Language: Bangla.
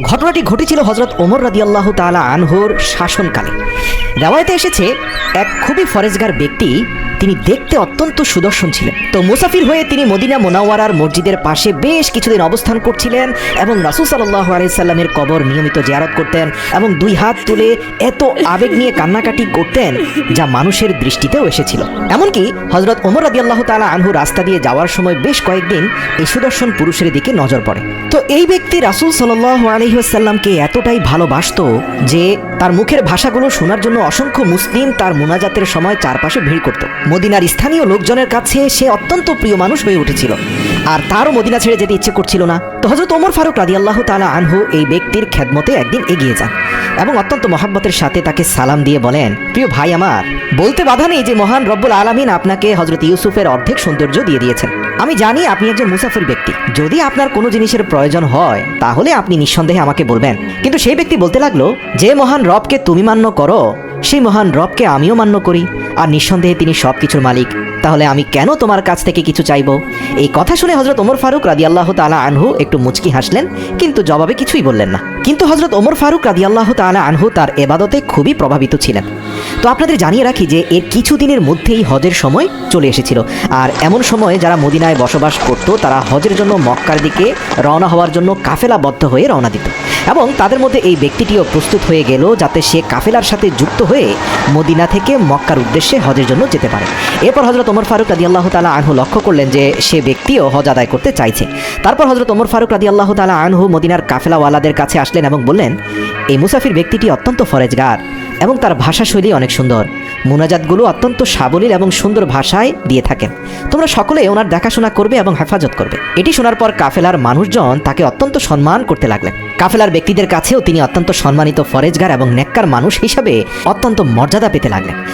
ঘটনাটি ঘটেছিল হযরত ওমর রাদিয়াল্লাহু তাআলা আনহুর শাসনকালে। রিওয়ায়াতে এসেছে এক খুবই ফরেজগার ব্যক্তি, তিনি দেখতে অত্যন্ত সুদর্শন ছিলেন। তো মুসাফির হয়ে তিনি মদিনা মুনাওয়ারার মসজিদের পাশে বেশ কিছুদিন অবস্থান করছিলেন এবং রাসূল সাল্লাল্লাহু আলাইহি সাল্লামের কবর নিয়মিত জিয়ারত করতেন এবং দুই হাত তুলে এত আবেগ নিয়ে কান্নাকাটি করতেন যা মানুষের দৃষ্টিতেও এসেছিল। এমনকি হযরত ওমর রাদিয়াল্লাহু তাআলা আনহু রাস্তা দিয়ে যাওয়ার সময় বেশ কয়েকদিন এই সুদর্শন পুরুষের দিকে নজর পড়ে। তো এই ব্যক্তি রাসূল সাল্লাল্লাহু আলাইহি ওয়াসাল্লামকে এতটাই ভালোবাসতো যে তার মুখের ভাষাগুলো শোনার জন্য অসংখ্য মুসলিম তার মুনাজাতের সময় চারপাশে ভিড় করত। মদিনার স্থানীয় লোকজনের কাছে সে অত্যন্ত প্রিয় মানুষ হয়ে উঠেছিল, আর তারও মদিনা ছেড়ে যেতে ইচ্ছে করছিল না। তো হযরত ওমর ফারুক রাদিয়াল্লাহু তাআলা আনহু এই ব্যক্তির খেদমতে একদিন এগিয়ে যান এবং অত্যন্ত মহব্বতের সাথে তাকে সালাম দিয়ে বলেন, প্রিয় ভাই আমার, বলতে বাধা নেই যে মহান রব্বুল আলামিন আপনাকে হযরত ইউসুফের অর্ধেক সৌন্দর্য দিয়ে দিয়েছেন। আমি জানি আপনি একজন মুসাফির ব্যক্তি, যদি আপনার কোনো জিনিসের প্রয়োজন হয় তাহলে আপনি নিঃসন্দেহে আমাকে বলবেন। কিন্তু সেই ব্যক্তি বলতে লাগলো, যে মহান রবকে তুমি মান্য করো সেই মহান রবকে আমিও মান্য করি, আর নিঃসন্দেহে তিনি সব কিছুর মালিক, তাহলে আমি কেন তোমার কাছ থেকে কিছু চাইবো? এই কথা শুনে হযরত ওমর ফারুক রাদিয়াল্লাহু তাআলা আনহু একটু মুচকি হাসলেন, কিন্তু জবাবে কিছুই বললেন না। কিন্তু হযরত ওমর ফারুক রাদিয়াল্লাহু তাআলা আনহু তার ইবাদতে খুবই প্রভাবিত ছিলেন। তো আপনাদের জানিয়ে রাখি যে এর কিছুদিনের মধ্যেই হজের সময় চলে এসেছিল, আর এমন সময় যারা মদিনায় বসবাস করত তারা হজের জন্য মক্কার দিকে রওনা হওয়ার জন্য কাফেলাবদ্ধ হয়ে রওনা দিত, এবং তাদের মধ্যে এই ব্যক্তিটিও প্রস্তুত হয়ে গেল যাতে সে কাফেলার সাথে যুক্ত হয়ে মদিনা থেকে মক্কার উদ্দেশ্যে হজের জন্য যেতে পারে। এরপর হযরত ওমর ফারুক রাদিয়াল্লাহু তাআলা আনহু লক্ষ্য করলেন যে সে ব্যক্তিও হজ আদায় করতে চাইছে। তারপর হযরত ওমর ফারুক রাদিয়াল্লাহু তাআলা আনহু মদিনার কাফেলাওয়ালাদের কাছে আসলেন এবং বললেন, এই মুসাফির ব্যক্তিটি অত্যন্ত ফরেজগার এবং তার ভাষাশৈলী অনেক সুন্দর, মুনাজাতগুলো অত্যন্ত সাবলীল এবং সুন্দর ভাষায় দিয়ে থাকেন। তোমরা সকলে ওনার দেখাশোনা করবে এবং হেফাজত করবে। এটি শোনার পর কাফেলার মানুষজন তাকে অত্যন্ত সম্মান করতে লাগলেন। কাফেলার ব্যক্তিদের কাছেও তিনি অত্যন্ত সম্মানিত ফরেজগার এবং নেককার মানুষ হিসাবে অত্যন্ত মর্যাদা পেতে লাগলেন।